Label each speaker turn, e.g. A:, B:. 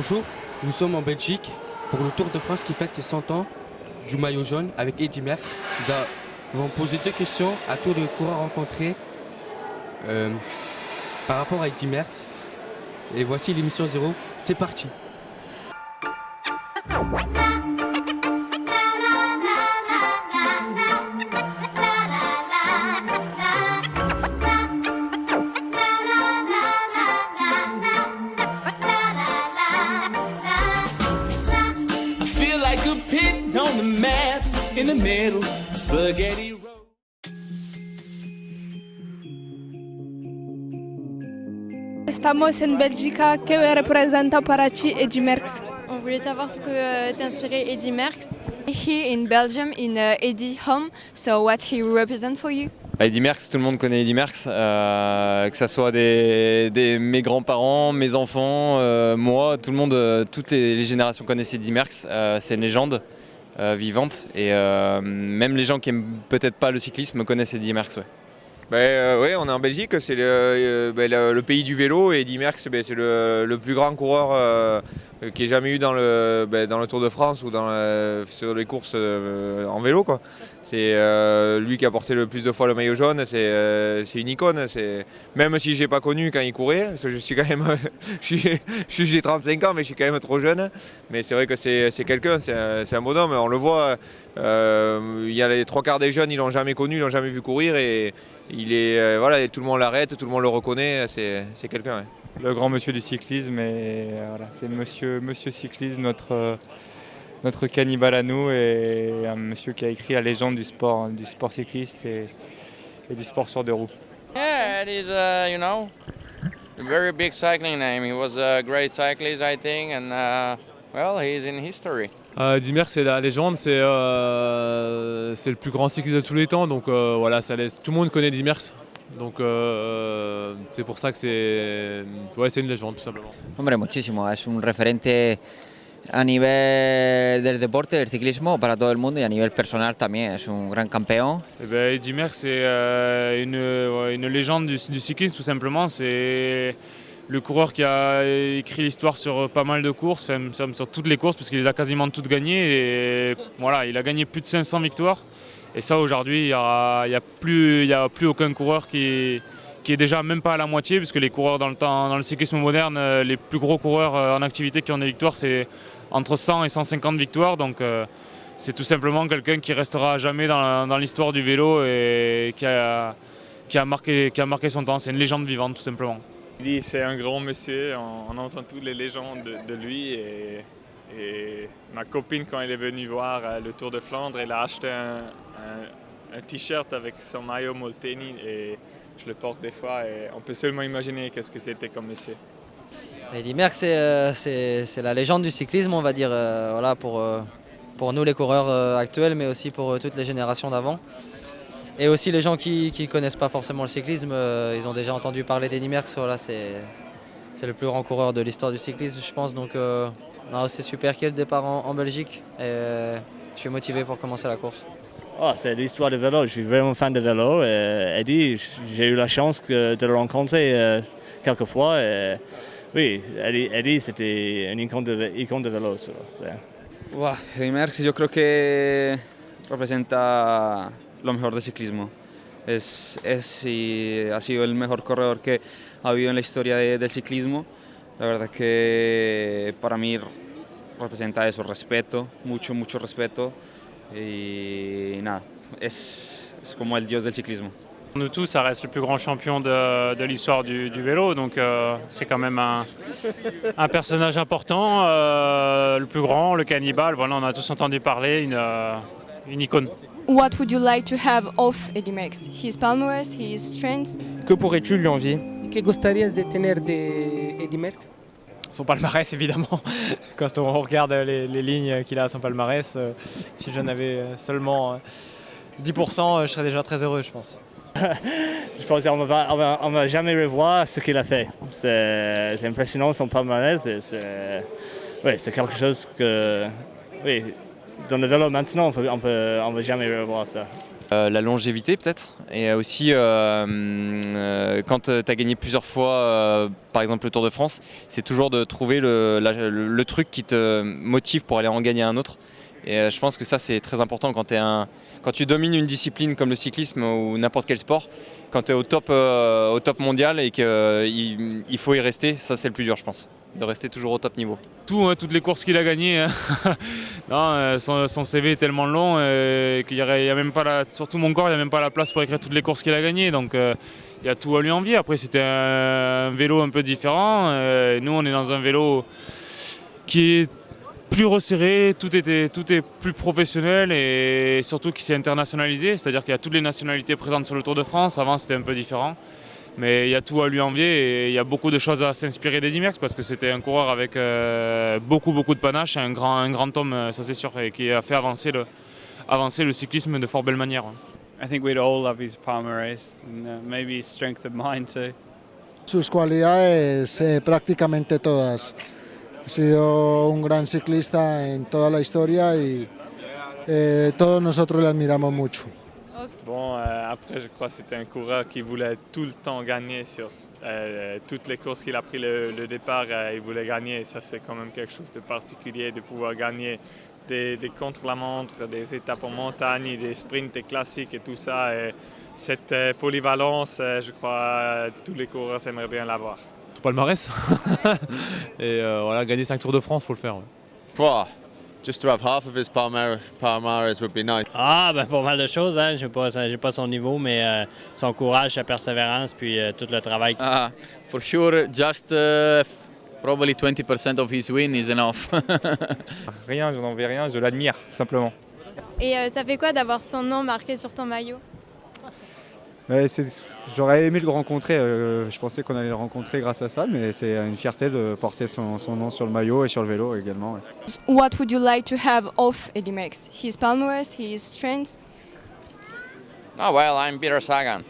A: Bonjour, nous sommes en Belgique pour le Tour de France qui fête ses 100 ans du maillot jaune avec Eddy Merckx. Nous avons posé deux questions à tous les coureurs rencontrés par rapport à Eddy Merckx. Et voici l'émission 0, c'est parti.
B: In the middle, spaghetti road.
C: Estamos en Bélgica. ¿Qué representa para ti Eddy Merckx?
D: On voulait savoir ce que t'inspirait Eddy Merckx.
E: Here in Belgium, in Eddy home, so what he represent for you?
F: Eddy Merckx, tout le monde connaît Eddy Merckx, que ce soit mes grands-parents, mes enfants, moi, tout le monde, toutes les générations connaissent Eddy Merckx. C'est une légende vivante et même les gens qui aiment peut-être pas le cyclisme connaissent Eddy Merckx. Ouais.
G: Oui, on est en Belgique, c'est le pays du vélo et Eddy Merckx, c'est le plus grand coureur qui ait jamais eu dans le Tour de France ou sur les courses en vélo, quoi. C'est lui qui a porté le plus de fois le maillot jaune, c'est une icône. Même si je l'ai pas connu quand il courait, parce que je suis quand même, j'ai 35 ans mais je suis quand même trop jeune. Mais c'est vrai que c'est quelqu'un, c'est un bonhomme, on le voit. Il y a les trois quarts des jeunes, ils l'ont jamais connu, ils l'ont jamais vu courir et il est voilà, tout le monde l'arrête, tout le monde le reconnaît, c'est quelqu'un. Ouais.
H: Le grand monsieur du cyclisme et voilà, c'est monsieur cyclisme, notre cannibale à nous et un monsieur qui a écrit la légende du sport cycliste et du sport sur deux roues.
I: Yeah, it is a very big cycling name. He was a great cyclist, I think, and well, he's in history.
J: Eddy Merckx, c'est la légende, c'est le plus grand cycliste de tous les temps, donc voilà, tout le monde connaît Eddy Merckx, donc c'est pour ça que c'est une légende tout simplement.
K: Hombre, muchísimo, es un referente a nivel del deporte, del ciclismo, para todo el mundo y a nivel personal también, es un gran campeón.
L: Eddy Merckx, c'est une légende du cyclisme tout simplement, c'est le coureur qui a écrit l'histoire sur pas mal de courses, sur toutes les courses, parce qu'il les a quasiment toutes gagnées. Et voilà, il a gagné plus de 500 victoires. Et ça, aujourd'hui, il n'y a plus aucun coureur qui est déjà même pas à la moitié, puisque les coureurs dans le cyclisme moderne, les plus gros coureurs en activité qui ont des victoires, c'est entre 100 et 150 victoires. Donc c'est tout simplement quelqu'un qui restera à jamais dans l'histoire du vélo et qui a marqué son temps. C'est une légende vivante, tout simplement.
H: C'est un grand monsieur, on entend toutes les légendes de lui et ma copine quand elle est venue voir le Tour de Flandre, elle a acheté un t-shirt avec son maillot Molteni et je le porte des fois et on peut seulement imaginer qu'est-ce que c'était comme monsieur.
M: Eddy Merckx, c'est la légende du cyclisme, on va dire, voilà, pour nous les coureurs actuels mais aussi pour toutes les générations d'avant. Et aussi les gens qui ne connaissent pas forcément le cyclisme, ils ont déjà entendu parler d'Eddy Merckx. Voilà, c'est le plus grand coureur de l'histoire du cyclisme, je pense. Donc c'est super qu'il y ait le départ en Belgique. Et je suis motivé pour commencer la course.
N: Oh, c'est l'histoire du vélo, je suis vraiment fan de vélo. Eddy, j'ai eu la chance de le rencontrer quelques fois. Oui, Eddy c'était une icône de vélo.
O: Eddy Merckx, yo creo que representa lo mejor del ciclismo. Es y ha sido el mejor corredor que ha habido en la historia del ciclismo. La verdad que para mí representa eso, respeto, mucho respeto y nada, es como el dios del cyclisme.
L: Pour nous tous, ça reste le plus grand champion de l'histoire du vélo, donc c'est quand même un personnage important, le plus grand, le cannibale, voilà, on a tous entendu parler, une icône.
E: What would you like to have of Eddy Merckx? His palmarès, his strength?
P: Que pourrais-tu lui envier?
Q: ¿Qué gustarías de tener de Eddy Merckx?
R: Son palmarès, évidemment. Quand on regarde les lignes qu'il a à son palmarès, si j'en avais seulement 10%, je serais déjà très heureux, je pense.
N: Je pense qu'on va jamais revoir ce qu'il a fait. C'est impressionnant son palmarès. C'est quelque chose que... Oui, dans le vélo maintenant, on ne va jamais revoir ça.
F: La longévité peut-être, et aussi quand tu as gagné plusieurs fois, par exemple le Tour de France, c'est toujours de trouver le truc qui te motive pour aller en gagner un autre. Et je pense que ça c'est très important quand tu domines une discipline comme le cyclisme ou n'importe quel sport, quand tu es au top mondial et qu'il faut y rester, ça c'est le plus dur je pense, de rester toujours au top niveau.
L: Toutes les courses qu'il a gagnées, hein. Non, son CV est tellement long qu'il y a même pas surtout mon corps, il n'y a même pas la place pour écrire toutes les courses qu'il a gagnées. Donc il y a tout à lui envier. Après c'était un vélo un peu différent. Nous on est dans un vélo qui est plus resserré, tout est plus professionnel et surtout qui s'est internationalisé. C'est-à-dire qu'il y a toutes les nationalités présentes sur le Tour de France. Avant c'était un peu différent. Mais il y a tout à lui envier et il y a beaucoup de choses à s'inspirer d'Eddy Merckx parce que c'était un coureur avec beaucoup de panache, un grand homme, ça c'est sûr, et qui a fait avancer le cyclisme de fort belle manière.
P: I think we'd all love his palmarès and maybe his strength of mind too.
S: Sus cualidades prácticamente todas. Ha sido un gran ciclista en toda la historia y todos nosotros le admiramos mucho.
H: Bon, après, je crois que c'était un coureur qui voulait tout le temps gagner sur toutes les courses qu'il a pris le départ. Il voulait gagner et ça, c'est quand même quelque chose de particulier de pouvoir gagner des contre-la-montre, des étapes en montagne, des sprints, des classiques et tout ça. Et cette polyvalence, je crois tous les coureurs aimeraient bien l'avoir.
J: Palmarès. Et voilà, gagner 5 Tours de France, il faut le faire.
T: Ouais. Just to have half of his palmarès would be nice.
U: Ah, ben pas mal de choses, hein. J'ai pas son niveau, mais son courage, sa persévérance, puis tout le travail.
V: For sure, just probably 20% of his win is enough.
W: Rien, je n'en vais rien, je l'admire, simplement.
D: Et ça fait quoi d'avoir son nom marqué sur ton maillot?
W: J'aurais aimé le rencontrer, je pensais qu'on allait le rencontrer grâce à ça, mais c'est une fierté de porter son nom sur le maillot et sur le vélo également. Ouais.
E: What would you like to have of Eddy Merckx? His palmarès, his strength?
I: Oh well, I'm Peter Sagan.